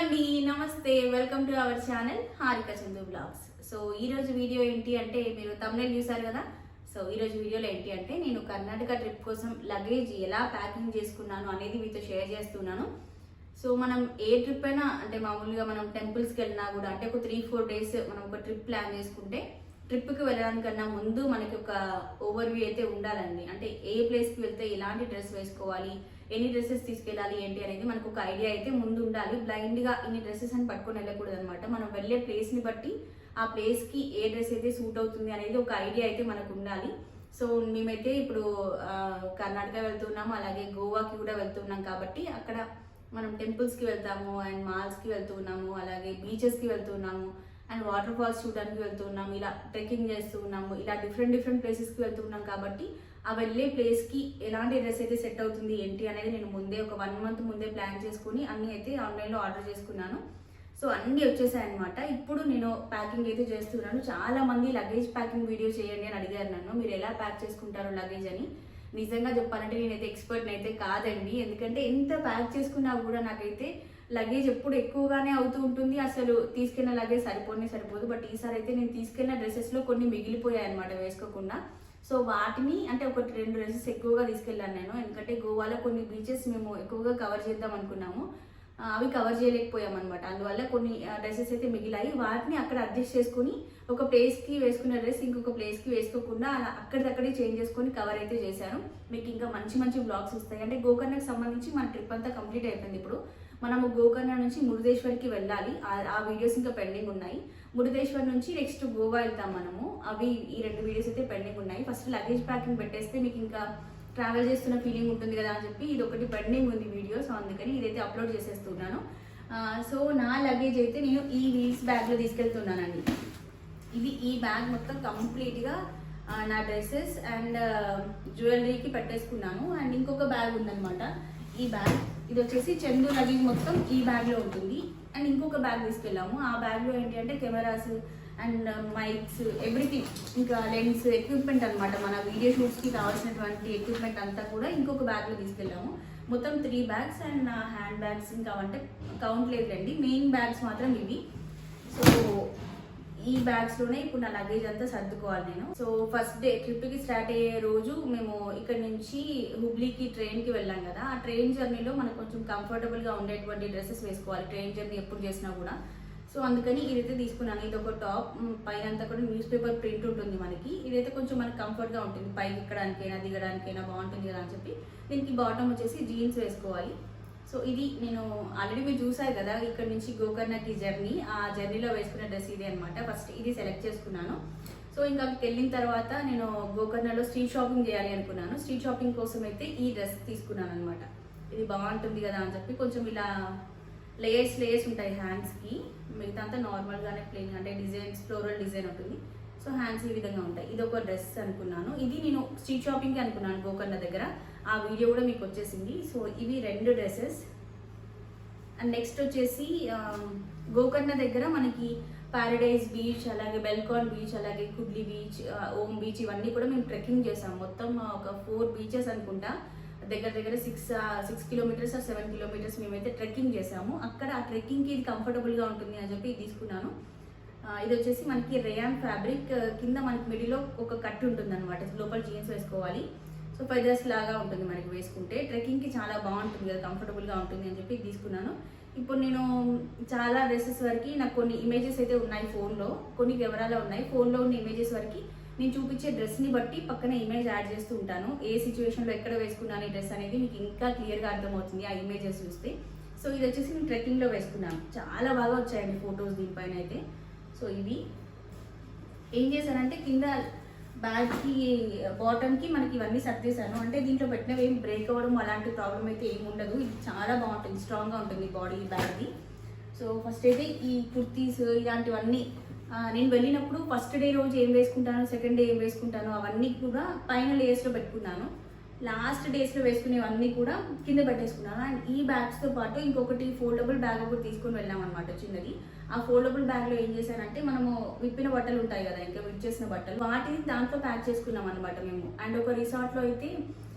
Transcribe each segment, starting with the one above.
అండి, నమస్తే. Welcome to our channel Harika Chandu blogs. So ఈ రోజు వీడియో ఏంటి అంటే, మీరు తమ్నైల్ చూసారు కదా. సో ఈ రోజు వీడియోలో ఏంటి అంటే, నేను కర్ణాటక ట్రిప్ కోసం లగేజ్ ఎలా ప్యాకింగ్ చేసుకున్నాను అనేది మీతో షేర్ చేస్తున్నాను. సో మనం ఏ ట్రిప్ అయినా అంటే మామూలుగా మనం టెంపుల్స్కి వెళ్ళినా కూడా అంటే ఒక 3-4 డేస్ మనం ఒక ట్రిప్ ప్లాన్ చేసుకుంటే, ట్రిప్కి వెళ్ళడానికన్నా ముందు మనకి ఒక ఓవర్వ్యూ అయితే ఉండాలండి. అంటే ఏ ప్లేస్కి వెళ్తే ఎలాంటి డ్రెస్ వేసుకోవాలి, ఎన్ని డ్రెస్సెస్ తీసుకెళ్ళాలి ఏంటి అనేది మనకు ఒక ఐడియా అయితే ముందు ఉండాలి. బ్లైండ్గా ఇన్ని డ్రెస్సెస్ అని పట్టుకొని వెళ్ళకూడదు అనమాట. మనం వెళ్ళే ప్లేస్ని బట్టి ఆ ప్లేస్కి ఏ డ్రెస్ అయితే సూట్ అవుతుంది అనేది ఒక ఐడియా అయితే మనకు ఉండాలి. సో మేమైతే ఇప్పుడు కర్ణాటక వెళ్తున్నాము, అలాగే గోవాకి కూడా వెళ్తున్నాం. కాబట్టి అక్కడ మనం టెంపుల్స్కి వెళ్తాము, అండ్ మాల్స్కి వెళ్తున్నాము, అలాగే బీచెస్కి వెళ్తున్నాము, అండ్ వాటర్ ఫాల్స్ చూడడానికి వెళ్తున్నాము, ఇలా ట్రెక్కింగ్ చేస్తూ ఉన్నాము, ఇలా డిఫరెంట్ ప్లేసెస్కి వెళ్తున్నాం. కాబట్టి ఆ వెళ్ళే ప్లేస్కి ఎలాంటి డ్రెస్ అయితే సెట్ అవుతుంది ఏంటి అనేది నేను ముందే ఒక 1 month ముందే ప్లాన్ చేసుకుని అన్నీ అయితే ఆన్లైన్లో ఆర్డర్ చేసుకున్నాను. సో అన్నీ వచ్చేసాయి అనమాట. ఇప్పుడు నేను ప్యాకింగ్ అయితే చేస్తున్నాను. చాలా మంది లగేజ్ ప్యాకింగ్ వీడియో చేయండి అని అడిగారు నన్ను, మీరు ఎలా ప్యాక్ చేసుకుంటారు లగేజ్ అని. నిజంగా చెప్పాలంటే నేనైతే ఎక్స్పర్ట్ని అయితే కాదండి. ఎందుకంటే ఎంత ప్యాక్ చేసుకున్నా కూడా నాకైతే లగేజ్ ఎప్పుడు ఎక్కువగానే అవుతూ ఉంటుంది. అసలు తీసుకెళ్ళిన లగేజ్ సరిపోదు. బట్ ఈసారి అయితే నేను తీసుకెళ్ళిన డ్రెస్సెస్లో కొన్ని మిగిలిపోయాయి అనమాట వేసుకోకుండా. సో వాటిని అంటే 1-2 డ్రెస్సెస్ ఎక్కువగా తీసుకెళ్ళాను నేను. ఎందుకంటే గోవాలో కొన్ని బీచెస్ మేము ఎక్కువగా కవర్ చేద్దాం అనుకున్నాము, అవి కవర్ చేయలేకపోయాం అనమాట. అందువల్ల కొన్ని డ్రెస్సెస్ అయితే మిగిలాయి. వాటిని అక్కడ అడ్జస్ట్ చేసుకుని ఒక ప్లేస్కి వేసుకున్న డ్రెస్ ఇంకొక ప్లేస్కి వేసుకోకుండా అలా అక్కడిదక్కడే చేంజ్ చేసుకొని కవర్ అయితే చేశాను. మీకు ఇంకా మంచి బ్లాగ్స్ వస్తాయి. అంటే గోకర్ణకి సంబంధించి మన ట్రిప్ అంతా కంప్లీట్ అయిపోయింది. ఇప్పుడు మనము గోకర్ణ నుంచి మురుదేశ్వర్కి వెళ్ళాలి. ఆ వీడియోస్ ఇంకా పెండింగ్ ఉన్నాయి. మురుదేశ్వర్ నుంచి నెక్స్ట్ గోవా వెళ్తాం మనము. అవి ఈ 2 వీడియోస్ అయితే పెండింగ్ ఉన్నాయి. ఫస్ట్ లగేజ్ ప్యాకింగ్ పెట్టేస్తే మీకు ఇంకా ట్రావెల్ చేస్తున్న ఫీలింగ్ ఉంటుంది కదా అని చెప్పి ఇది ఒకటి పెండింగ్ ఉంది వీడియో. సో అందుకని ఇదైతే అప్లోడ్ చేసేస్తున్నాను. సో నా లగేజ్ అయితే నేను ఈ వీల్స్ బ్యాగ్లో తీసుకెళ్తున్నానండి. ఈ బ్యాగ్ మొత్తం కంప్లీట్గా నా డ్రెస్సెస్ అండ్ జ్యువెలరీకి పెట్టేసుకున్నాను. అండ్ ఇంకొక బ్యాగ్ ఉందన్నమాట. ఈ బ్యాగ్ ఇది వచ్చేసి చందు లగేజ్ మొత్తం ఈ బ్యాగ్లో ఉంటుంది. అండ్ ఇంకొక బ్యాగ్ తీసుకెళ్ళాము. ఆ బ్యాగ్లో ఏంటి అంటే కెమెరాస్ అండ్ మైక్స్, ఎవ్రీథింగ్, ఇంకా లెన్స్, ఎక్విప్మెంట్ అనమాట. మన వీడియో షూట్స్కి కావాల్సినటువంటి ఎక్విప్మెంట్ అంతా కూడా ఇంకొక బ్యాగ్లో తీసుకెళ్ళాము. మొత్తం 3 బ్యాగ్స్ అండ్ హ్యాండ్ బ్యాగ్స్ ఇంకా అంటే కౌంట్ లేదులేండి. మెయిన్ బ్యాగ్స్ మాత్రం ఇవి. సో ఈ బ్యాగ్స్లోనే ఇప్పుడు నా లగేజ్ అంతా సర్దుకోవాలి నేను. సో ఫస్ట్ డే ట్రిప్కి స్టార్ట్ అయ్యే రోజు మేము ఇక్కడ నుంచి హుబ్లీకి ట్రైన్కి వెళ్ళాం కదా. ఆ ట్రైన్ జర్నీలో మనకు కొంచెం కంఫర్టబుల్గా ఉండేటువంటి డ్రెస్సెస్ వేసుకోవాలి ట్రైన్ జర్నీ ఎప్పుడు చేసినా కూడా. సో అందుకని ఇదైతే తీసుకున్నాను. ఇది ఒక టాప్, పైన అంతా కూడా న్యూస్ పేపర్ ప్రింట్ ఉంటుంది మనకి. ఇదైతే కొంచెం మనకి కంఫర్ట్గా ఉంటుంది, పైకి ఎక్కడానికైనా దిగడానికైనా బాగుంటుంది కదా అని చెప్పి. దీనికి బాటమ్ వచ్చేసి జీన్స్ వేసుకోవాలి. సో ఇది నేను ఆల్రెడీ మీరు చూసారు కదా, ఇక్కడ నుంచి గోకర్ణకి జర్నీ, ఆ జర్నీలో వేసుకున్న డ్రెస్ ఇదే అనమాట. ఫస్ట్ ఇది సెలెక్ట్ చేసుకున్నాను. సో ఇంకా అక్కడికి వెళ్ళిన తర్వాత నేను గోకర్ణలో స్ట్రీట్ షాపింగ్ చేయాలి అనుకున్నాను. స్ట్రీట్ షాపింగ్ కోసం అయితే ఈ డ్రెస్ తీసుకున్నాను అనమాట. ఇది బాగుంటుంది కదా అని చెప్పి కొంచెం ఇలా లేయర్స్ ఉంటాయి హ్యాండ్స్కి. మిగతా అంతా నార్మల్గానే ప్లెయిన్, అంటే డిజైన్స్ ఫ్లోరల్ డిజైన్ ఉంటుంది. సో హ్యాండ్స్ ఈ విధంగా ఉంటాయి. ఇది ఒక డ్రెస్ అనుకున్నాను. ఇది నేను స్ట్రీట్ షాపింగ్కి అనుకున్నాను గోకర్ణ దగ్గర. ఆ వీడియో కూడా మీకు వచ్చేసింది. సో ఇవి 2 డ్రెస్సెస్. అండ్ నెక్స్ట్ వచ్చేసి గోకర్ణ దగ్గర మనకి ప్యారడైజ్ బీచ్, అలాగే బెల్కాన్ బీచ్, అలాగే కుడ్లీ బీచ్, ఓం బీచ్, ఇవన్నీ కూడా మేము ట్రెక్కింగ్ చేసాం. మొత్తం ఒక 4 బీచెస్ అనుకుంటా. దగ్గర 6 కిలోమీటర్స్ 7 కిలోమీటర్స్ మేమైతే ట్రెక్కింగ్ చేసాము. అక్కడ ఆ ట్రెక్కింగ్కి ఇది కంఫర్టబుల్గా ఉంటుంది అని చెప్పి తీసుకున్నాను. ఇది వచ్చేసి మనకి రేయాన్ ఫ్యాబ్రిక్, కింద మనకి మిడిలో ఒక కట్ ఉంటుంది అనమాట. లోపల జీన్స్ వేసుకోవాలి. సో ఫెదర్స్ లాగా ఉంటుంది మనకి వేసుకుంటే. ట్రెక్కింగ్కి చాలా బాగుంటుంది కదా, కంఫర్టబుల్గా ఉంటుంది అని చెప్పి తీసుకున్నాను. ఇప్పుడు నేను చాలా డ్రెస్సెస్ వరకు నాకు కొన్ని ఇమేజెస్ అయితే ఉన్నాయి ఫోన్లో, కొన్ని కెమెరాలో ఉన్నాయి. ఫోన్లో ఉన్న ఇమేజెస్ వరకు నేను చూపించే డ్రెస్ని బట్టి పక్కన ఇమేజ్ యాడ్ చేస్తూ ఉంటాను. ఏ సిచ్యువేషన్లో ఎక్కడ వేసుకున్నాను ఈ డ్రెస్ అనేది మీకు ఇంకా క్లియర్గా అర్థమవుతుంది ఆ ఇమేజెస్ చూస్తే. సో ఇది వచ్చేసి నేను ట్రెక్కింగ్లో వేసుకున్నాను. చాలా బాగా వచ్చాయండి ఫొటోస్ దీనిపైన అయితే. సో ఇది ఏం చేశానంటే కింద బ్యాగ్కి బాటమ్కి మనకి ఇవన్నీ సర్దేశాను. అంటే దీంట్లో పెట్టినవి ఏం బ్రేక్ అవ్వడం అలాంటి ప్రాబ్లం అయితే ఏమి ఉండదు. ఇది చాలా బాగుంటుంది, స్ట్రాంగ్గా ఉంటుంది బాడీ బ్యాగ్ది. సో ఫస్ట్ అయితే ఈ కుర్తీస్ ఇలాంటివన్నీ నేను వెళ్ళినప్పుడు ఫస్ట్ డే రోజు ఏం వేసుకుంటాను, సెకండ్ డే ఏం వేసుకుంటాను అవన్నీ కూడా పైన లేయర్స్లో పెట్టుకున్నాను. లాస్ట్ డేస్లో వేసుకునేవన్నీ కూడా కింద పెట్టేసుకున్నాను. అండ్ ఈ బ్యాగ్స్తో పాటు ఇంకొకటి ఫోల్డబుల్ బ్యాగ్ ఒకటి తీసుకొని వెళ్ళాం అనమాట, చిన్నది. ఆ ఫోల్డబుల్ బ్యాగ్లో ఏం చేశానంటే మనము విప్పిన బట్టలు ఉంటాయి కదా, ఇంకా విప్ చేసిన బట్టలు, వాటిని దాంట్లో ప్యాక్ చేసుకున్నాం అనమాట మేము. అండ్ ఒక రిసార్ట్లో అయితే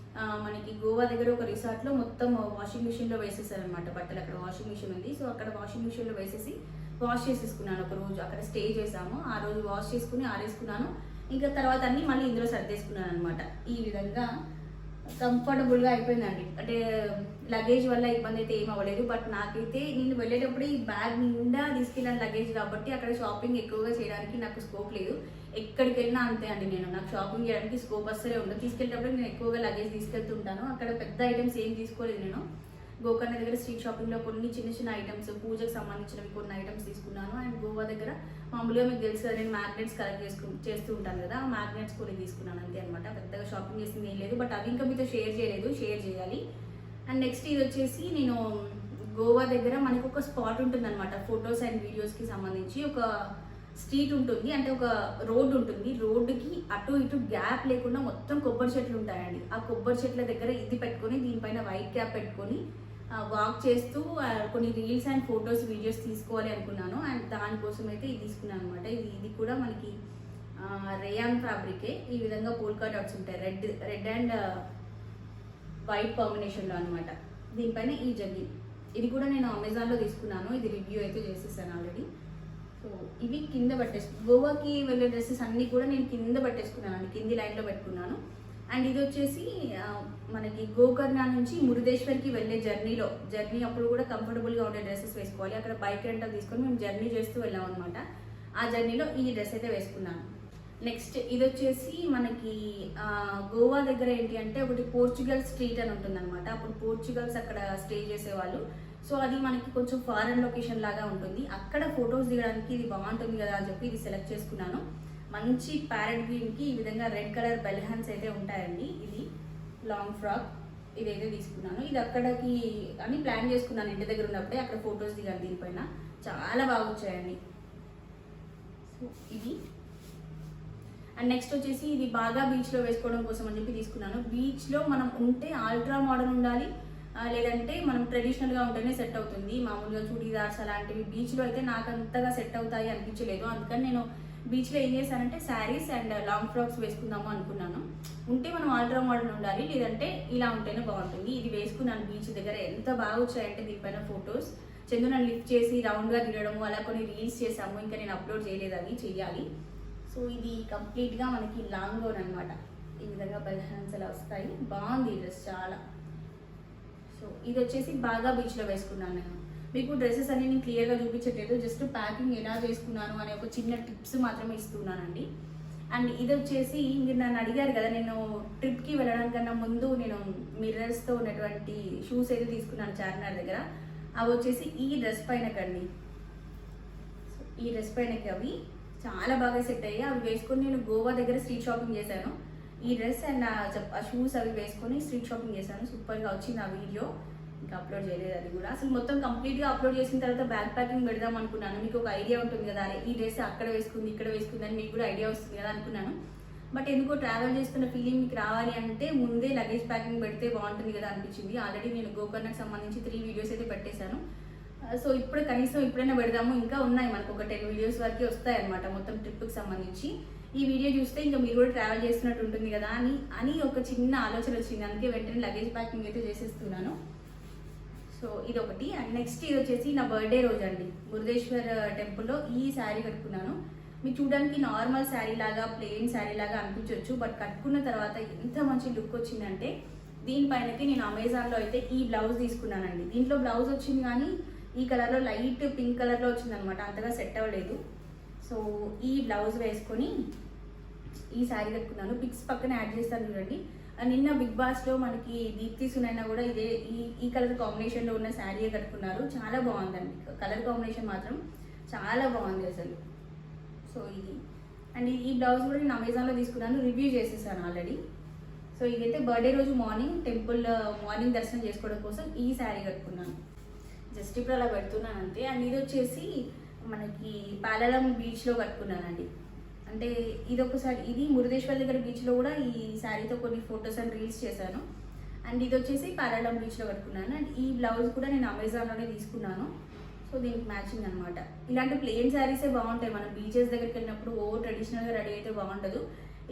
మనకి గోవా దగ్గర ఒక రిసార్ట్లో మొత్తం వాషింగ్ మిషన్లో వేసేసారనమాట బట్టలు. అక్కడ వాషింగ్ మిషన్ ఉంది. సో అక్కడ వాషింగ్ మిషన్లో వేసేసి వాష్ చేసేసుకున్నాను. ఒక రోజు అక్కడ స్టే చేసాము. ఆ రోజు వాష్ చేసుకుని ఆరేసుకున్నాను. ఇంకా తర్వాత అన్ని మళ్ళీ ఇందులో సర్దేసుకున్నాను అనమాట. ఈ విధంగా కంఫర్టబుల్గా అయిపోయిందండి. అంటే లగేజ్ వల్ల ఇబ్బంది అయితే ఏం అవ్వలేదు. బట్ నాకైతే నేను వెళ్ళేటప్పుడు ఈ బ్యాగ్ నిండా తీసుకెళ్ళాను లగేజ్ కాబట్టి అక్కడ షాపింగ్ ఎక్కువగా చేయడానికి నాకు స్కోప్ లేదు. ఎక్కడికి వెళ్ళినా అంతే అండి. నాకు షాపింగ్ చేయడానికి స్కోప్ అస్సలే ఉండదు. తీసుకెళ్ళేటప్పుడు నేను ఎక్కువగా లగేజ్ తీసుకెళ్తుంటాను. అక్కడ పెద్ద ఐటమ్స్ ఏం తీసుకోలేదు నేను. గోకర్ణ దగ్గర స్ట్రీట్ షాపింగ్లో కొన్ని చిన్న చిన్న ఐటమ్స్, పూజకు సంబంధించినవి కొన్ని ఐటమ్స్ తీసుకున్నాను. అండ్ గోవా దగ్గర మామూలుగా మీకు తెలుసు కదా, నేను మ్యాగ్నెట్స్ కలెక్ట్ చేస్తూ ఉంటాను కదా, ఆ మ్యాగ్నెట్స్ కొన్ని తీసుకున్నాను అంతే అనమాట. పెద్దగా షాపింగ్ చేసింది ఏం లేదు. బట్ అవి ఇంకా మీతో షేర్ చేయలేదు, షేర్ చేయాలి. అండ్ నెక్స్ట్ ఇది వచ్చేసి నేను గోవా దగ్గర మనకు ఒక స్పాట్ ఉంటుంది అనమాట. ఫొటోస్ అండ్ వీడియోస్కి సంబంధించి ఒక స్ట్రీట్ ఉంటుంది, అంటే ఒక రోడ్ ఉంటుంది. రోడ్డుకి అటు ఇటు గ్యాప్ లేకుండా మొత్తం కొబ్బరి చెట్లు ఉంటాయండి. ఆ కొబ్బరి చెట్ల దగ్గర ఇది పెట్టుకొని దీనిపైన వైట్ క్యాప్ పెట్టుకొని వాక్ చేస్తూ కొన్ని రీల్స్ అండ్ ఫొటోస్ వీడియోస్ తీసుకోవాలి అనుకున్నాను. అండ్ దానికోసం అయితే ఇది తీసుకున్నాను అనమాట. ఇది కూడా మనకి రేయాన్ ఫ్యాబ్రికే. ఈ విధంగా పోల్కా డాట్స్ ఉంటాయి, రెడ్ అండ్ వైట్ కాంబినేషన్లో అనమాట. దీనిపైన ఈ జగ్గింగ్, ఇది కూడా నేను అమెజాన్లో తీసుకున్నాను. ఇది రివ్యూ అయితే చేసేసాను ఆల్రెడీ. సో ఇవి కింద గోవాకి వెళ్ళే డ్రెస్సెస్ అన్నీ కూడా నేను కింద పట్టేసుకున్నాను, కింది లైన్లో పెట్టుకున్నాను. అండ్ ఇది వచ్చేసి మనకి గోకర్ణ నుంచి మురుదేశ్వర్కి వెళ్ళే జర్నీ అప్పుడు కూడా కంఫర్టబుల్గా ఉండే డ్రెస్సెస్ వేసుకోవాలి. అక్కడ బైక్ రెంటల్ తీసుకొని మేము జర్నీ చేస్తూ వెళ్ళాం అనమాట. ఆ జర్నీలో ఈ డ్రెస్ అయితే వేసుకున్నాను. నెక్స్ట్ ఇది వచ్చేసి మనకి గోవా దగ్గర ఏంటి అంటే ఒకటి పోర్చుగల్ స్ట్రీట్ అని ఉంటుంది అనమాట. అప్పుడు పోర్చుగల్స్ అక్కడ స్టే చేసేవాళ్ళు. సో అది మనకి కొంచెం ఫారెన్ లొకేషన్ లాగా ఉంటుంది. అక్కడ ఫొటోస్ దిగడానికి ఇది బాగుంటుంది కదా అని చెప్పి ఇది సెలెక్ట్ చేసుకున్నాను. మంచి ప్యారెట్ గ్రీన్కి ఈ విధంగా రెడ్ కలర్ బెల్ హ్యాండ్స్ అయితే ఉంటాయండి. ఇది లాంగ్ ఫ్రాక్ ఇదైతే తీసుకున్నాను. ఇది అక్కడికి అని ప్లాన్ చేసుకున్నాను ఇంటి దగ్గర ఉన్నప్పుడే. అక్కడ ఫొటోస్ దిగాను దీనిపైన, చాలా బాగా వచ్చాయండి. సో ఇది అండ్ నెక్స్ట్ వచ్చేసి ఇది బాగా బీచ్లో వేసుకోవడం కోసం అని చెప్పి తీసుకున్నాను. బీచ్లో మనం ఉంటే అల్ట్రా మోడర్న్ ఉండాలి, లేదంటే మనం ట్రెడిషనల్గా ఉంటేనే సెట్ అవుతుంది. మామూలుగా చూడీదార్స్ అలాంటివి బీచ్లో అయితే నాకు అంతగా సెట్ అవుతాయి అనిపించలేదు. అందుకని నేను బీచ్లో ఏం చేశానంటే శారీస్ అండ్ లాంగ్ ఫ్రాక్స్ వేసుకుందాము అనుకున్నాను. ఉంటే మనం అల్ట్రా మోడర్న్ ఉండాలి, లేదంటే ఇలా ఉంటేనే బాగుంటుంది. ఇది వేసుకున్నాను బీచ్ దగ్గర. ఎంత బాగా వచ్చాయంటే దీనిపైన ఫొటోస్. చందు నన్ను లిఫ్ట్ చేసి రౌండ్గా తిరగడము అలా కొన్ని రీల్స్ చేసాము. ఇంకా నేను అప్లోడ్ చేయలేదు, అది చెయ్యాలి. సో ఇది కంప్లీట్గా మనకి లాంగ్ గౌన్ అనమాట. ఈ విధంగా బెల్ హ్యాండ్స్ అలా వస్తాయి. బాగుంది ఈ డ్రెస్ చాలా. సో ఇది వచ్చేసి బాగా బీచ్లో వేసుకున్నాను నేను. మీకు డ్రెస్సెస్ అన్ని నేను క్లియర్గా చూపించట్లేదు, జస్ట్ ప్యాకింగ్ ఎలా చేసుకున్నాను అనే ఒక చిన్న టిప్స్ మాత్రమే ఇస్తున్నానండి. అండ్ ఇది వచ్చేసి మీరు నన్ను అడిగారు కదా, నేను ట్రిప్కి వెళ్ళడానికన్నా ముందు నేను మిర్రర్స్తో ఉన్నటువంటి షూస్ అయితే తీసుకున్నాను చార్మినార్ దగ్గర. అవి వచ్చేసి ఈ డ్రెస్ పైనకండి. సో ఈ డ్రెస్ పైనకి అవి చాలా బాగా సెట్ అయ్యాయి. అవి వేసుకొని నేను గోవా దగ్గర స్ట్రీట్ షాపింగ్ చేశాను. ఈ డ్రెస్ అండ్ ఆ షూస్ అవి వేసుకొని స్ట్రీట్ షాపింగ్ చేశాను. సూపర్గా వచ్చింది ఆ వీడియో. ఇంకా అప్లోడ్ చేయలేదు అది కూడా. అసలు మొత్తం కంప్లీట్గా అప్లోడ్ చేసిన తర్వాత బ్యాక్ ప్యాకింగ్ పెడదాం అనుకున్నాను. మీకు ఒక ఐడియా ఉంటుంది కదా, ఈ డ్రెస్ అక్కడ వేసుకుంది ఇక్కడ వేసుకుంది అని మీకు కూడా ఐడియా వస్తుంది కదా అనుకున్నాను. బట్ ఎందుకో ట్రావెల్ చేస్తున్న ఫీలింగ్ మీకు రావాలి అంటే ముందే లగేజ్ ప్యాకింగ్ పెడితే బాగుంటుంది కదా అనిపించింది. ఆల్రెడీ నేను గోకర్ణకు సంబంధించి 3 వీడియోస్ అయితే పెట్టేశాను. సో ఇప్పుడు కనీసం ఇప్పుడైనా పెడదాము. ఇంకా ఉన్నాయి మనకు ఒక 10 వీడియోస్ వరకు వస్తాయి అనమాట మొత్తం ట్రిప్కి సంబంధించి. ఈ వీడియో చూస్తే ఇంకా మీరు కూడా ట్రావెల్ చేస్తున్నట్టు ఉంటుంది కదా అని ఒక చిన్న ఆలోచన వచ్చింది. అందుకే వెంటనే లగేజ్ ప్యాకింగ్ అయితే చేసేస్తున్నాను. సో ఇది ఒకటి. అండ్ నెక్స్ట్ ఇది వచ్చేసి నా బర్త్డే రోజు అండి. మురుదేశ్వర్ టెంపుల్లో ఈ శారీ కట్టుకున్నాను. మీకు చూడడానికి నార్మల్ శారీ లాగా, ప్లెయిన్ శారీ లాగా అనిపించవచ్చు. బట్ కట్టుకున్న తర్వాత ఎంత మంచి లుక్ వచ్చిందంటే, దీనిపైనకి నేను అమెజాన్లో అయితే ఈ బ్లౌజ్ తీసుకున్నానండి. దీంట్లో బ్లౌజ్ వచ్చింది కానీ ఈ కలర్లో లైట్ పింక్ కలర్లో వచ్చిందనమాట, అంతగా సెట్ అవ్వలేదు. సో ఈ బ్లౌజ్ వేసుకొని ఈ శారీ కట్టుకున్నాను. పిక్స్ పక్కన యాడ్ చేస్తాను చూడండి. నిన్న బిగ్ బాస్లో మనకి దీప్తి సునైనా కూడా ఇదే ఈ కలర్ కాంబినేషన్లో ఉన్న శారీయే కట్టుకున్నారు. చాలా బాగుందండి, కలర్ కాంబినేషన్ మాత్రం చాలా బాగుంది అసలు. సో ఇది అండ్ ఈ బ్లౌజ్ కూడా నేను అమెజాన్లో తీసుకున్నాను, రివ్యూ చేసేసాను ఆల్రెడీ. సో ఇదైతే బర్త్డే రోజు మార్నింగ్ దర్శనం చేసుకోవడం కోసం ఈ శారీ కట్టుకున్నాను. జస్ట్ ఇప్పుడు అలా పెడుతున్నాను అంతే. అండ్ ఇది వచ్చేసి మనకి పాలలం బీచ్లో కట్టుకున్నానండి. అంటే ఇది మురుదేశ్వర్ దగ్గర బీచ్లో కూడా ఈ శారీతో కొన్ని ఫొటోస్ అండ్ రీల్స్ చేశాను. అండ్ ఇది వచ్చేసి పాలలం బీచ్లో కట్టుకున్నాను. అండ్ ఈ బ్లౌజ్ కూడా నేను అమెజాన్లోనే తీసుకున్నాను. సో దీనికి మ్యాచింగ్ అనమాట. ఇలాంటి ప్లెయిన్ శారీసే బాగుంటాయి. మనం బీచెస్ దగ్గరికి వెళ్ళినప్పుడు ట్రెడిషనల్గా రెడీ అయితే బాగుండదు.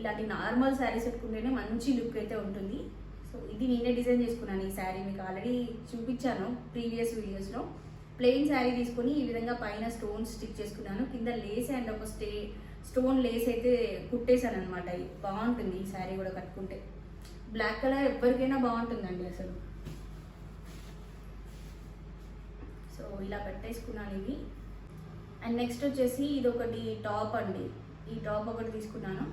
ఇలాంటి నార్మల్ శారీస్ పెట్టుకుంటేనే మంచి లుక్ అయితే ఉంటుంది. సో సో ఇది నేనే డిజైన్ చేసుకున్నాను. ఈ శారీ మీకు ఆల్రెడీ చూపించాను ప్రీవియస్ వీడియోస్లో. ప్లెయిన్ శారీ తీసుకొని ఈ విధంగా పైన స్టోన్స్ స్టిచ్ చేసుకున్నాను. కింద లేస్ అండ్ ఒక స్టోన్ లేస్ అయితే కుట్టేశాను అనమాట. బాగుంటుంది ఈ శారీ కూడా కట్టుకుంటే. బ్లాక్ కలర్ ఎవరికైనా బాగుంటుందండి అసలు. సో ఇలా కట్టేసుకున్నాను ఇవి. అండ్ నెక్స్ట్ వచ్చేసి ఇది ఒకటి టాప్ అండి. ఈ టాప్ ఒకటి తీసుకున్నాను.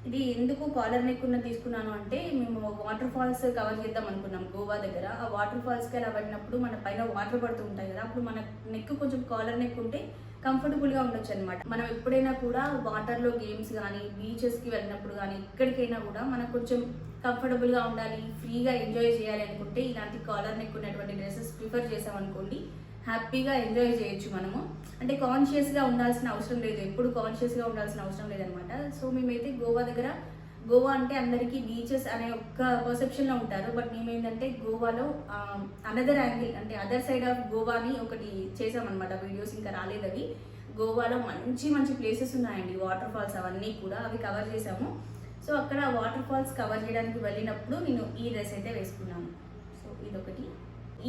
ఇది ఎందుకు కాలర్ నెక్ ఉన్న తీసుకున్నాను అంటే మేము వాటర్ ఫాల్స్ కవర్ చేద్దాం అనుకున్నాం గోవా దగ్గర. ఆ వాటర్ ఫాల్స్కి అలా పడినప్పుడు మన పైన వాటర్ పడుతూ ఉంటాయి కదా, అప్పుడు మన నెక్ కొంచెం కాలర్ నెక్ ఉంటే కంఫర్టబుల్గా ఉండొచ్చు అనమాట. మనం ఎప్పుడైనా కూడా వాటర్లో గేమ్స్ కానీ బీచెస్కి వెళ్ళినప్పుడు కానీ ఎక్కడికైనా కూడా మనకు కొంచెం కంఫర్టబుల్గా ఉండాలి, ఫ్రీగా ఎంజాయ్ చేయాలి అనుకుంటే ఇలాంటి కాలర్ నెక్ ఉన్నటువంటి డ్రెస్సెస్ ప్రిఫర్ చేసామనుకోండి, హ్యాపీగా ఎంజాయ్ చేయొచ్చు మనము. అంటే కాన్షియస్గా ఉండాల్సిన అవసరం లేదు, ఎప్పుడు కాన్షియస్గా ఉండాల్సిన అవసరం లేదనమాట. సో మేమైతే గోవా అంటే అందరికీ బీచెస్ అనే ఒక్క పర్సెప్షన్లో ఉంటారు. బట్ మేమేంటంటే గోవాలో అనదర్ యాంగిల్ అంటే అదర్ సైడ్ ఆఫ్ గోవాని ఒకటి చేసామన్నమాట. వీడియోస్ ఇంకా రాలేదు అవి. గోవాలో మంచి మంచి ప్లేసెస్ ఉన్నాయండి, వాటర్ ఫాల్స్ అవన్నీ కూడా, అవి కవర్ చేసాము. సో అక్కడ వాటర్ ఫాల్స్ కవర్ చేయడానికి వెళ్ళినప్పుడు నేను ఈ డ్రెస్ అయితే వేసుకున్నాను. సో ఇదొకటి.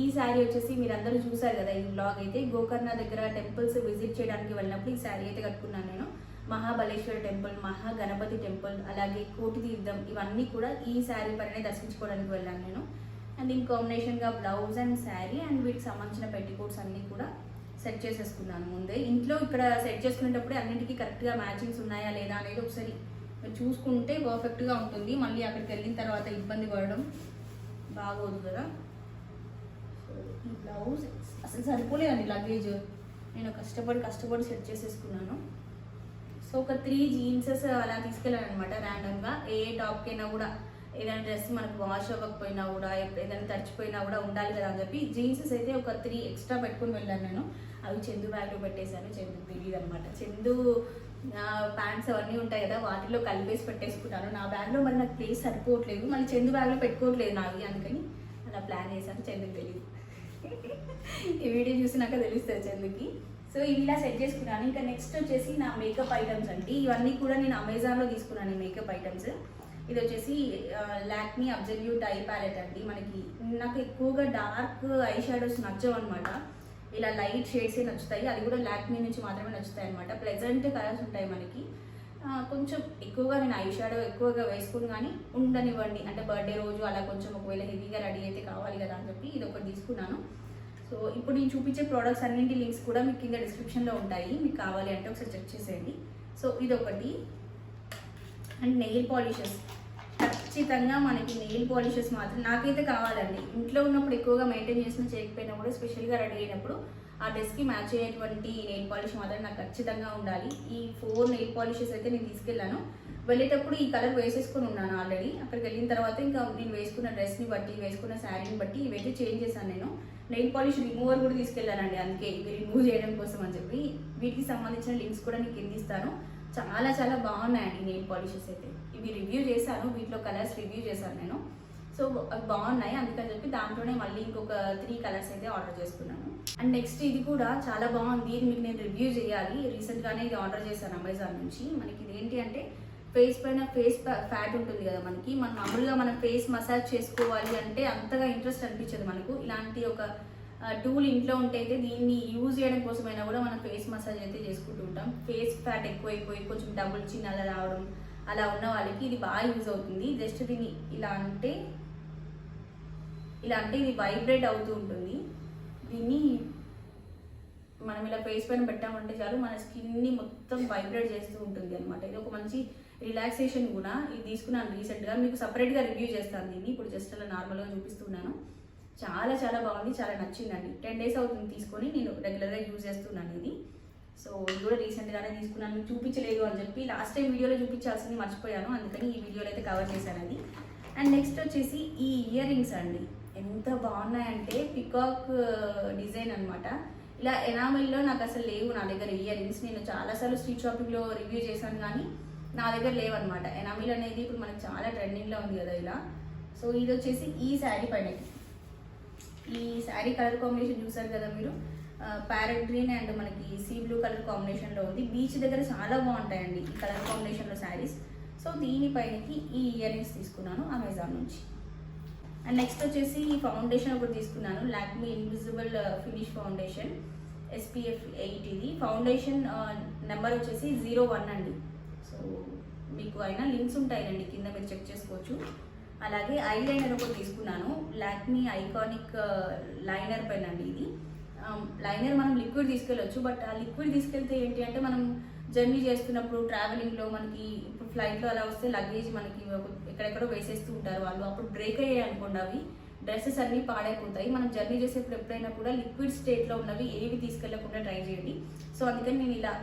ఈ శారీ వచ్చేసి మీరు అందరూ చూసారు కదా ఈ బ్లాగ్ అయితే, గోకర్ణ దగ్గర టెంపుల్స్ విజిట్ చేయడానికి వెళ్ళినప్పుడు ఈ శారీ అయితే కట్టుకున్నాను నేను. మహాబలేశ్వర టెంపుల్, మహాగణపతి టెంపుల్, అలాగే కోటి తీర్థం, ఇవన్నీ కూడా ఈ శారీ పైనే దర్శించుకోవడానికి వెళ్ళాను నేను. అండ్ ఇన్ కాంబినేషన్గా బ్లౌజ్ అండ్ శారీ అండ్ వీటికి సంబంధించిన పెట్టికోట్స్ అన్నీ కూడా సెట్ చేసేసుకున్నాను ముందే. ఇంట్లో ఇక్కడ సెట్ చేసుకునేటప్పుడే అన్నింటికి కరెక్ట్గా మ్యాచింగ్స్ ఉన్నాయా లేదా అనేది ఒకసారి చూసుకుంటే పర్ఫెక్ట్గా ఉంటుంది. మళ్ళీ అక్కడికి వెళ్ళిన తర్వాత ఇబ్బంది పడడం బాగోదు కదా. ఈ బ్లౌజ్ అసలు సరిపోలేదండి లగేజ్, నేను కష్టపడి సెట్ చేసేసుకున్నాను. సో ఒక 3 జీన్సెస్ అలా తీసుకెళ్ళాను అనమాట ర్యాండమ్గా. ఏ టాప్కైనా కూడా ఏదైనా డ్రెస్ మనకు వాష్ అవ్వకపోయినా కూడా ఏదైనా తడిచిపోయినా కూడా ఉండాలి కదా అని చెప్పి జీన్సెస్ అయితే ఒక 3 ఎక్స్ట్రా పెట్టుకుని వెళ్ళాను నేను. అవి చందు బ్యాగ్లో పెట్టేశాను. చందుకు తెలియదు అనమాట. చందు ప్యాంట్స్ అవన్నీ ఉంటాయి కదా, వాటిలో కలిపేసి పెట్టేసుకుంటాను. నా బ్యాగ్లో మరి నాకు ప్లేస్ సరిపోవట్లేదు, మళ్ళీ చందు బ్యాగ్లో పెట్టుకోవట్లేదు నావి, అందుకని అలా ప్లాన్ చేశాను. చందుకు తెలియదు, ఈ వీడియో చూసినాక తెలుస్తుంది చందుకి. సో ఇవి ఇలా సెట్ చేసుకున్నాను. ఇంకా నెక్స్ట్ వచ్చేసి నా మేకప్ ఐటమ్స్ అండి. ఇవన్నీ కూడా నేను అమెజాన్లో తీసుకున్నాను ఈ మేకప్ ఐటమ్స్. ఇది వచ్చేసి లాక్మీ అబ్జల్యూట్ ఐ ప్యాలెట్ అండి. నాకు ఎక్కువగా డార్క్ ఐ షాడోస్ నచ్చవు అనమాట, ఇలా లైట్ షేడ్సే నచ్చుతాయి. అది కూడా లాక్మీ నుంచి మాత్రమే నచ్చుతాయి అనమాట. ప్లెజెంట్ కలర్స్ ఉంటాయి మనకి. కొంచెం ఎక్కువగా నేను ఐ షాడో ఎక్కువగా వేసుకుని కానీ ఉండనివ్వండి, అంటే బర్త్డే రోజు అలా కొంచెం ఒకవేళ హెవీగా రెడీ అయితే కావాలి కదా అని చెప్పి ఇది ఒకటి తీసుకున్నాను. సో ఇప్పుడు నేను చూపించే ప్రోడక్ట్స్ అన్నింటి లింక్స్ కూడా మీకు కింద డిస్క్రిప్షన్లో ఉంటాయి, మీకు కావాలి అంటే ఒకసారి చెక్ చేసేయండి. సో ఇదొకటి. అండ్ నెయిల్ పాలిషెస్, ఖచ్చితంగా మనకి నెయిల్ పాలిషెస్ మాత్రం నాకైతే కావాలండి. ఇంట్లో ఉన్నప్పుడు ఎక్కువగా మెయింటైన్ చేసిన చేయకపోయినా కూడా స్పెషల్గా రెడీ అయినప్పుడు ఆ డ్రెస్కి మ్యాచ్ అయ్యేటువంటి నెయిల్ పాలిష్ మాత్రం నాకు ఖచ్చితంగా ఉండాలి. ఈ 4 నెయిల్ పాలిషెస్ అయితే నేను తీసుకెళ్ళాను. వెళ్ళేటప్పుడు ఈ కలర్ వేసేసుకొని ఉన్నాను ఆల్రెడీ. అక్కడికి వెళ్ళిన తర్వాత ఇంకా నేను వేసుకున్న డ్రెస్ని బట్టి, వేసుకున్న శారీని బట్టి ఇవైతే చేంజ్ చేశాను నేను. నెయిల్ పాలిష్ రిమూవర్ కూడా తీసుకెళ్ళానండి, అందుకే ఇవి రిమూవ్ చేయడం కోసం అని చెప్పి. వీటికి సంబంధించిన లింక్స్ కూడా నీకు కింద ఇస్తాను. చాలా చాలా బాగున్నాయండి నెయిల్ పాలిషెస్ అయితే. ఇవి రివ్యూ చేశాను, వీటిలో కలర్స్ రివ్యూ చేశాను నేను. సో అవి బాగున్నాయి, అందుకని చెప్పి దాంట్లోనే మళ్ళీ ఇంకొక 3 కలర్స్ అయితే ఆర్డర్ చేసుకున్నాను. అండ్ నెక్స్ట్ ఇది కూడా చాలా బాగుంది, ఇది మీకు నేను రివ్యూ చేయాలి. రీసెంట్గానే ఇది ఆర్డర్ చేశాను అమెజాన్ నుంచి. మనకి ఇది ఏంటి అంటే ఫేస్ పైన ఫ్యాట్ ఉంటుంది కదా మనకి, మనం మామూలుగా మనం ఫేస్ మసాజ్ చేసుకోవాలి అంటే అంతగా ఇంట్రెస్ట్ అనిపించదు మనకు. ఇలాంటి ఒక టూల్ ఇంట్లో ఉంటే అయితే దీన్ని యూజ్ చేయడం కోసమైనా కూడా మనం ఫేస్ మసాజ్ అయితే చేసుకుంటూ ఉంటాం. ఫేస్ ఫ్యాట్ ఎక్కువైపోయి కొంచెం డబుల్ చిన్ అలా రావడం అలా ఉన్న వాళ్ళకి ఇది బాగా యూజ్ అవుతుంది. జస్ట్ దీన్ని ఇలా అంటే ఇది వైబ్రేట్ అవుతూ ఉంటుంది. దీన్ని మనం ఇలా ఫేస్ పైన పెట్టామంటే చాలు మన స్కిన్ని మొత్తం వైబ్రేట్ చేస్తూ ఉంటుంది అనమాట. ఇది ఒక మంచి రిలాక్సేషన్ కూడా. ఇది తీసుకున్నాను రీసెంట్గా, మీకు సపరేట్గా రివ్యూ చేస్తాను దీన్ని. ఇప్పుడు జస్ట్ అలా నార్మల్గా చూపిస్తున్నాను. చాలా చాలా బాగుంది, చాలా నచ్చిందండి. 10 days అవుతుంది తీసుకొని, నేను రెగ్యులర్గా యూజ్ చేస్తున్నాను ఇది. సో ఇది కూడా రీసెంట్గానే తీసుకున్నాను, మీకు చూపించలేదు అని చెప్పి లాస్ట్ టైం వీడియోలో చూపించాల్సింది మర్చిపోయాను, అందుకని ఈ వీడియోలో అయితే కవర్ చేశాను అది. అండ్ నెక్స్ట్ వచ్చేసి ఈ ఇయర్ రింగ్స్ అండి, ఎంత బాగున్నాయంటే పికాక్ డిజైన్ అనమాట. ఇలా ఎనామిల్లో నాకు అసలు లేవు నా దగ్గర ఇయర్ రింగ్స్. నేను చాలాసార్లు స్ట్రీట్ షాపింగ్లో రివ్యూ చేశాను కానీ నా దగ్గర లేవన్నమాట. ఎనామిల్ అనేది ఇప్పుడు మనకి చాలా ట్రెండింగ్లో ఉంది కదా ఇలా. సో ఇది వచ్చేసి ఈ శారీ పైనకి, ఈ శారీ కలర్ కాంబినేషన్ చూసారు కదా మీరు, ప్యారెట్ గ్రీన్ అండ్ మనకి సీ బ్లూ కలర్ కాంబినేషన్లో ఉంది. బీచ్ దగ్గర చాలా బాగుంటాయండి ఈ కలర్ కాంబినేషన్లో శారీస్. సో దీనిపైనకి ఈ ఇయర్ రింగ్స్ తీసుకున్నాను అమెజాన్ నుంచి. అండ్ నెక్స్ట్ వచ్చేసి ఈ ఫౌండేషన్ ఒకటి తీసుకున్నాను, Lakme invisible finish foundation SPF 8. ఇది ఫౌండేషన్ నెంబర్ వచ్చేసి 01 అండి. సో మీకు అయినా లింక్స్ ఉంటాయండి కింద, మీరు చెక్ చేసుకోవచ్చు. అలాగే ఐ లైనర్ ఒకటి తీసుకున్నాను, లాక్మీ ఐకానిక్ లైనర్ పెన్ అండి. ఇది లైనర్ మనం లిక్విడ్ తీసుకెళ్ళొచ్చు, బట్ ఆ లిక్విడ్ తీసుకెళ్తే ఏంటి అంటే మనం జర్నీ చేస్తున్నప్పుడు ట్రావెలింగ్లో మనకి ఇప్పుడు ఫ్లైట్లో అలా వస్తే లగేజ్ మనకి ఎక్కడెక్కడో వేసేస్తూ ఉంటారు వాళ్ళు, అప్పుడు బ్రేక్ అయ్యాయి అనుకోండి అవి డ్రెస్సెస్ అన్నీ పాడైపోతాయి. మనం జర్నీ చేసేప్పుడు ఎప్పుడైనా కూడా లిక్విడ్ స్టేట్లో ఉన్నవి ఏవి తీసుకెళ్లకుండా ట్రై చేయండి. సో అందుకని నేను ఇలా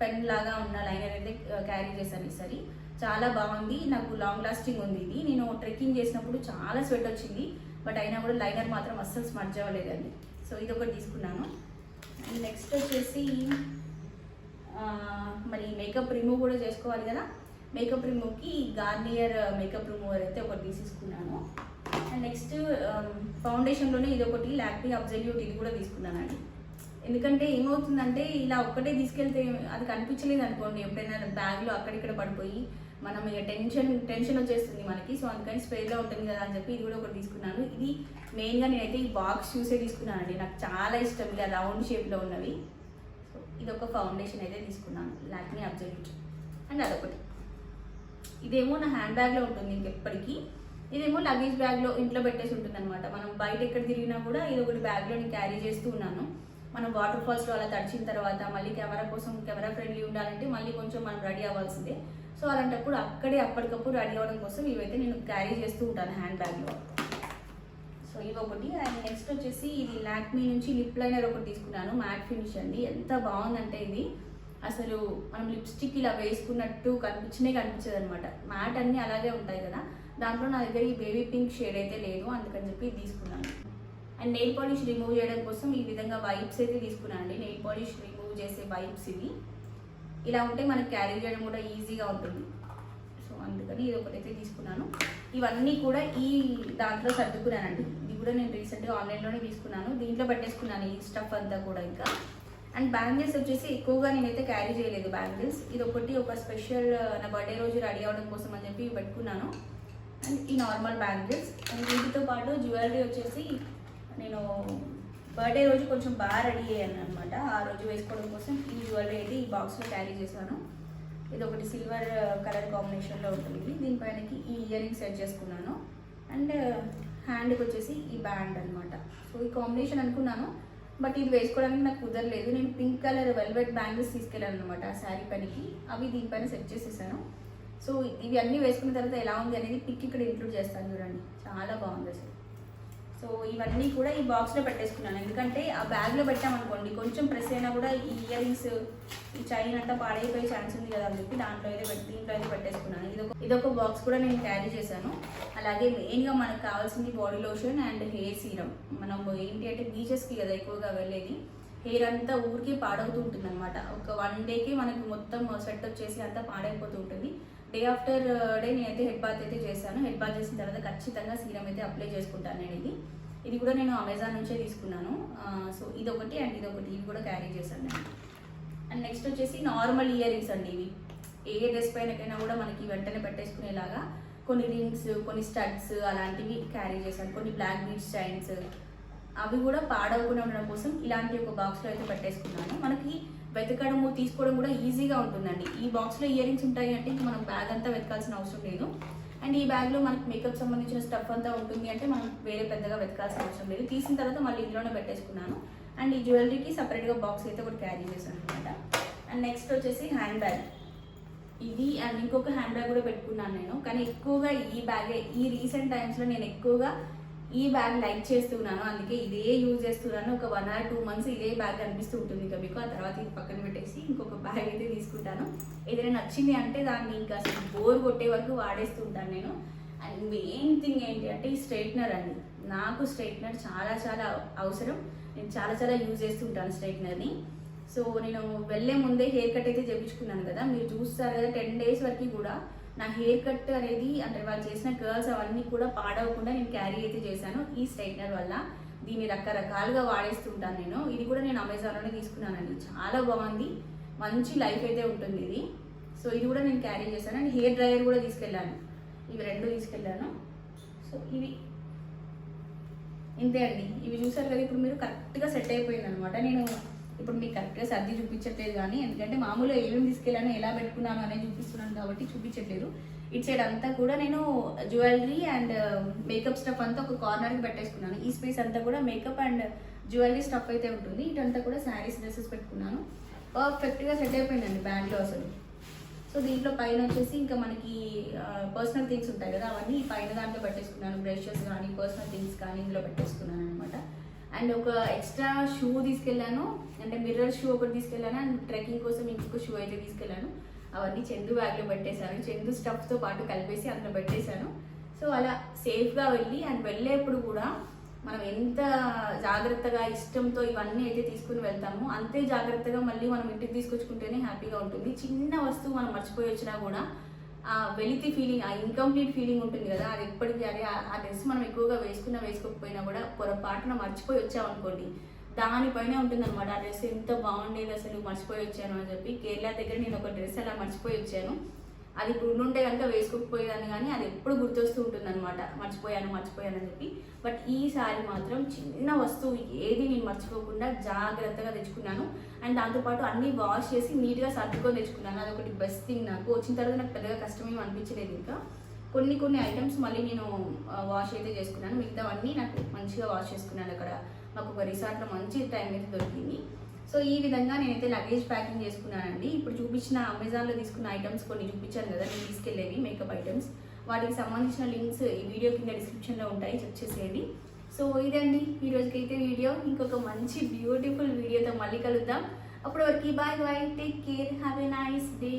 పెన్ లాగా ఉన్న లైనర్ అయితే క్యారీ చేశాను ఈసారి. చాలా బాగుంది, నాకు లాంగ్ లాస్టింగ్ ఉంది. ఇది నేను ట్రెక్కింగ్ చేసినప్పుడు చాలా స్వెట్ వచ్చింది, బట్ అయినా కూడా లైనర్ మాత్రం అస్సలు స్మడ్జ్ అవ్వలేదండి. సో ఇది ఒకటి తీసుకున్నాను. అండ్ నెక్స్ట్ వచ్చేసి మరి మేకప్ రిమూవ్ కూడా చేసుకోవాలి కదా, మేకప్ రిమూవ్కి గార్నియర్ మేకప్ రిమూవర్ అయితే ఒకటి తీసుకున్నాను. అండ్ నెక్స్ట్ ఫౌండేషన్లోనే ఇది ఒకటి లాక్మీ అబ్సల్యూట్, ఇది కూడా తీసుకున్నానండి. ఎందుకంటే ఏమవుతుందంటే ఇలా ఒక్కటే తీసుకెళ్తే అది కనిపించలేదు అనుకోండి, ఎప్పుడైనా బ్యాగ్లో అక్కడిక్కడ పడిపోయి మనం ఇక టెన్షన్ వచ్చేస్తుంది మనకి. సో అందుకని స్ప్రేలో ఉంటుంది కదా అని చెప్పి ఇది కూడా ఒకటి తీసుకున్నాను. ఇది మెయిన్గా నేనైతే ఈ బాక్స్ చూసే తీసుకున్నానండి, నాకు చాలా ఇష్టం ఇలా రౌండ్ షేప్లో ఉన్నవి. సో ఇది ఒక ఫౌండేషన్ అయితే తీసుకున్నాను, లాక్మీ అబ్సల్యూట్. అండ్ అదొకటి, ఇదేమో నా హ్యాండ్ బ్యాగ్లో ఉంటుంది ఇంకెప్పటికీ, ఇదేమో లగేజ్ బ్యాగ్లో ఇంట్లో పెట్టేసి ఉంటుంది అనమాట. మనం బయట ఎక్కడ తిరిగినా కూడా ఇది ఒకటి బ్యాగ్లో నేను క్యారీ చేస్తూ ఉన్నాను. మనం వాటర్ ఫాల్స్లో అలా తడిచిన తర్వాత మళ్ళీ కెమెరా కోసం, కెమెరా ఫ్రెండ్లీ ఉండాలంటే మళ్ళీ కొంచెం మనం రెడీ అవ్వాల్సిందే. సో అలాంటప్పుడు అక్కడే అప్పటికప్పుడు రెడీ అవ్వడం కోసం ఇవైతే నేను క్యారీ చేస్తూ ఉంటాను హ్యాండ్ బ్యాగ్లో. సో ఇవి ఒకటి. అండ్ నెక్స్ట్ వచ్చేసి ఇది లాక్మీ నుంచి లిప్ లైనర్ ఒకటి తీసుకున్నాను, మ్యాట్ ఫినిష్ అండి. ఎంత బాగుందంటే ఇది అసలు మనం లిప్స్టిక్ ఇలా వేసుకున్నట్టు కనిపించదు అనమాట. మ్యాట్ అన్నీ అలాగే ఉంటాయి కదా, దాంట్లో నా దగ్గర ఈ బేబీ పింక్ షేడ్ అయితే లేదు, అందుకని చెప్పి తీసుకున్నాను. అండ్ నెయిల్ పాలిష్ రిమూవ్ చేయడం కోసం ఈ విధంగా వైప్స్ అయితే తీసుకున్నాను అండి, నెయిల్ పాలిష్ రిమూవ్ చేసే వైప్స్ ఇవి. ఇలా ఉంటే మనకి క్యారీ చేయడం కూడా ఈజీగా ఉంటుంది. సో అందుకని ఇది ఒకటైతే తీసుకున్నాను. ఇవన్నీ కూడా ఈ దాంట్లో సర్దుకున్నానండి. ఇది కూడా నేను రీసెంట్గా ఆన్లైన్లోనే తీసుకున్నాను, దీంట్లో పెట్టేసుకున్నాను ఈ స్టఫ్ అంతా కూడా. ఇంకా అండ్ బ్యాంగిల్స్ వచ్చేసి ఎక్కువగా నేనైతే క్యారీ చేయలేదు బ్యాంగిల్స్. ఇది ఒకటి ఒక స్పెషల్ నా బర్త్డే రోజు రెడీ అవ్వడం కోసం అని చెప్పి పెట్టుకున్నాను. అండ్ ఈ నార్మల్ బ్యాంగిల్స్. అండ్ వీటితో పాటు జ్యువెలరీ వచ్చేసి నేను బర్త్డే రోజు కొంచెం బాగా రెడీ అయ్యాను అనమాట, ఆ రోజు వేసుకోవడం కోసం ఈ జ్యువెలరీ అయితే ఈ బాక్స్లో క్యారీ చేశాను. ఇది ఒకటి సిల్వర్ కలర్ కాంబినేషన్లో ఉంటుంది, దీనిపైనకి ఈ ఇయర్ రింగ్స్ సెట్ చేసుకున్నాను. అండ్ హ్యాండ్కి వచ్చేసి ఈ బ్యాండ్ అనమాట. సో ఈ కాంబినేషన్ అనుకున్నాను, బట్ ఇది వేసుకోవడానికి నాకు కుదరలేదు. నేను పింక్ కలర్ వెల్వెట్ బ్యాంగిల్స్ తీసుకెళ్ళాను అనమాట ఆ శారీ పైనకి, అవి దీనిపైన సెట్ చేసేసాను. సో ఇవి అన్నీ వేసుకున్న తర్వాత ఎలా ఉంది అనేది పిక్ ఇక్కడ ఇంక్లూడ్ చేస్తాను చూడండి, చాలా బాగుంది అసలు. సో ఇవన్నీ కూడా ఈ బాక్స్లో పెట్టేసుకున్నాను, ఎందుకంటే ఆ బ్యాగ్లో పెట్టామనుకోండి కొంచెం ప్రెస్ అయినా కూడా ఈ ఇయర్ రింగ్స్, ఈ చైన్ అంతా పాడైపోయే ఛాన్స్ ఉంది కదా అని చెప్పి దీంట్లో అయితే పెట్టేసుకున్నాను. ఇదొక బాక్స్ కూడా నేను క్యారీ చేశాను. అలాగే మెయిన్గా మనకు కావాల్సింది body lotion and hair serum. మనం ఏంటి అంటే బీచెస్కి కదా ఎక్కువగా వెళ్ళేది, హెయిర్ అంతా ఊరికే పాడవుతూ ఉంటుంది అనమాట. ఒక 1 డేకి మనకి మొత్తం సెట్ వచ్చేసి అంతా పాడైపోతూ ఉంటుంది. డే ఆఫ్టర్ డే నేనైతే హెడ్ బాత్ అయితే చేశాను. హెడ్ బాత్ చేసిన తర్వాత ఖచ్చితంగా సీరం అయితే అప్లై చేసుకుంటాను నేను. ఇది కూడా నేను అమెజాన్ నుంచే తీసుకున్నాను. సో ఇదొకటి అండ్ ఇదొకటి, ఇవి కూడా క్యారీ చేశాను నేను. అండ్ నెక్స్ట్ వచ్చేసి నార్మల్ ఇయర్ రింగ్స్ అండి. ఇవి ఏ డ్రెస్ పైనకైనా కూడా మనకి వెంటనే పెట్టేసుకునేలాగా కొన్ని రింగ్స్, కొన్ని స్టడ్స్ అలాంటివి క్యారీ చేశాను. కొన్ని బ్లాక్ బీడ్స్ చైన్స్, అవి కూడా పాడవకుండా ఉండడం కోసం ఇలాంటి ఒక బాక్స్లో అయితే పెట్టేసుకున్నాను. మనకి వెతకడము తీసుకోవడం కూడా ఈజీగా ఉంటుందండి. ఈ బాక్స్లో ఇయర్ రింగ్స్ ఉంటాయి అంటే మనం బ్యాగ్ అంతా వెతకాల్సిన అవసరం లేదు. అండ్ ఈ బ్యాగ్లో మనకి మేకప్ సంబంధించిన స్టఫ్ అంతా ఉంటుంది అంటే మనం వేరే పెద్దగా వెతకాల్సిన అవసరం లేదు. తీసిన తర్వాత మళ్ళీ ఇందులోనే పెట్టేసుకున్నాను. అండ్ ఈ జ్యువెలరీకి సపరేట్గా బాక్స్ అయితే ఒకటి క్యారీ చేశాను అనమాట. అండ్ నెక్స్ట్ వచ్చేసి హ్యాండ్ బ్యాగ్. ఇది అండ్ ఇంకొక హ్యాండ్ బ్యాగ్ కూడా పెట్టుకున్నాను నేను, కానీ ఎక్కువగా ఈ బ్యాగే ఈ రీసెంట్ టైమ్స్లో నేను ఎక్కువగా ఈ బ్యాగ్ లైక్ చేస్తున్నాను, అందుకే ఇదే యూజ్ చేస్తున్నాను. ఒక 1 or 2 months ఇదే బ్యాగ్ అనిపిస్తూ ఉంటుంది ఇంకా మీకు. ఆ తర్వాత ఇది పక్కన పెట్టేసి ఇంకొక బ్యాగ్ అయితే తీసుకుంటాను. ఏదైనా నచ్చింది అంటే దాన్ని ఇంకా అసలు బోర్ కొట్టే వరకు వాడేస్తూ ఉంటాను నేను. అండ్ మెయిన్ థింగ్ ఏంటి అంటే ఈ స్ట్రైట్నర్ అండి. నాకు స్ట్రైట్నర్ చాలా చాలా అవసరం, నేను చాలా చాలా యూజ్ చేస్తుంటాను స్ట్రైట్నర్ని. సో నేను వెళ్ళే ముందే హెయిర్ కట్ అయితే చేయించుకున్నాను కదా, మీరు చూస్తారు కదా 10 days వరకు కూడా నా హెయిర్ కట్ అనేది అంటే వాళ్ళు చేసిన కర్ల్స్ అవన్నీ కూడా పాడవకుండా నేను క్యారీ అయితే చేశాను ఈ స్ట్రైట్నర్ వల్ల. దీన్ని రకరకాలుగా వాడేస్తుంటాను నేను. ఇది కూడా నేను అమెజాన్లోనే తీసుకున్నానండి, చాలా బాగుంది, మంచి లైఫ్ అయితే ఉంటుంది ఇది. సో ఇది కూడా నేను క్యారీ చేశాను. అండ్ హెయిర్ డ్రైయర్ కూడా తీసుకెళ్ళాను, ఇవి 2 తీసుకెళ్ళాను. సో ఇవి ఇంతే అండి. ఇవి చూసారు కదా, ఇప్పుడు మీరు కరెక్ట్గా సెట్ అయిపోయింది అనమాట. నేను ఇప్పుడు మీకు కరెక్ట్గా సర్ది చూపించట్లేదు కానీ, ఎందుకంటే మామూలుగా ఏమేమి తీసుకెళ్ళాను, ఎలా పెట్టుకున్నాను అనేది చూపిస్తున్నాను కాబట్టి చూపించట్లేదు. ఇటు సైడ్ అంతా కూడా నేను జ్యువెలరీ అండ్ మేకప్ స్టఫ్ అంతా ఒక కార్నర్కి పెట్టేసుకున్నాను. ఈ స్పేస్ అంతా కూడా మేకప్ అండ్ జ్యువెలరీ స్టఫ్ అయితే ఉంటుంది. ఇటంతా కూడా శారీస్, డ్రెస్సెస్ పెట్టుకున్నాను. పర్ఫెక్ట్గా సెట్ అయిపోయిందండి బ్యాగ్లో అసలు. సో దీంట్లో పైన వచ్చేసి ఇంకా మనకి పర్సనల్ థింగ్స్ ఉంటాయి కదా, అవన్నీ పైన దాంట్లో పెట్టేసుకున్నాను. బ్రషెస్ కానీ పర్సనల్ థింగ్స్ కానీ ఇందులో పెట్టేసుకున్నాను అనమాట. అండ్ ఒక ఎక్స్ట్రా షూ తీసుకెళ్ళాను, అంటే మిర్రర్ షూ ఒకటి తీసుకెళ్ళాను. అండ్ ట్రెక్కింగ్ కోసం ఇంకొక షూ అయితే తీసుకెళ్ళాను. అవన్నీ చందు బ్యాగ్లో పెట్టేశాను. చందు స్టఫ్తో పాటు కలిపేసి అందులో పెట్టేశాను. సో అలా సేఫ్గా వెళ్ళి, అండ్ వెళ్ళేప్పుడు కూడా మనం ఎంత జాగ్రత్తగా ఇష్టంతో ఇవన్నీ అయితే తీసుకుని వెళ్తామో అంతే జాగ్రత్తగా మళ్ళీ మనం ఇంటికి తీసుకొచ్చుకుంటేనే హ్యాపీగా ఉంటుంది. చిన్న వస్తువు మనం మర్చిపోయి వచ్చినా కూడా ఆ వెలితి ఫీలింగ్, ఆ ఇన్కంప్లీట్ ఫీలింగ్ ఉంటుంది కదా, అది ఎప్పటికీ అదే. ఆ డ్రెస్ మనం ఎక్కువగా వేసుకోకపోయినా కూడా పొరపాటున మర్చిపోయి వచ్చామనుకోండి, దానిపైనే ఉంటుంది అనమాట. ఆ డ్రెస్ ఎంత బాగుండేది అసలు, మర్చిపోయి వచ్చాను అని చెప్పి. కేరళ దగ్గర నేను ఒక డ్రెస్ అలా మర్చిపోయి వచ్చాను. అది ఇప్పుడు ఉంటే కనుక వేసుకోకపోయేదాన్ని, కానీ అది ఎప్పుడు గుర్తొస్తూ ఉంటుంది అనమాట, మర్చిపోయాను అని చెప్పి. బట్ ఈసారి మాత్రం చిన్న వస్తువు ఏది నేను మర్చిపోకుండా జాగ్రత్తగా తెచ్చుకున్నాను. అండ్ దాంతోపాటు అన్నీ వాష్ చేసి నీట్గా సర్దుకొని తెచ్చుకున్నాను. అదొకటి బెస్ట్ థింగ్. నాకు వచ్చిన తర్వాత నాకు పెద్దగా కష్టమేమి అనిపించలేదు. ఇంకా కొన్ని ఐటమ్స్ మళ్ళీ నేను వాష్ అయితే చేసుకున్నాను. మిగతావన్నీ నాకు మంచిగా వాష్ చేసుకున్నాను. అక్కడ మాకు ఒక రిసార్ట్లో మంచి టైం అయితే దొరికింది. సో ఈ విధంగా నేనైతే లగేజ్ ప్యాకింగ్ చేసుకున్నానండి. ఇప్పుడు చూపించిన అమెజాన్లో తీసుకున్న ఐటమ్స్ కొన్ని చూపించాను కదా నేను తీసుకెళ్ళేవి మేకప్ ఐటమ్స్, వాటికి సంబంధించిన లింక్స్ ఈ వీడియో కింద డిస్క్రిప్షన్లో ఉంటాయి, చెక్ చేసేయండి. సో ఇదండి ఈ రోజుకైతే వీడియో. ఇంకొక మంచి బ్యూటిఫుల్ వీడియోతో మళ్ళీ కలుద్దాం. అప్పటి వరకు bye bye, take care, have a nice day.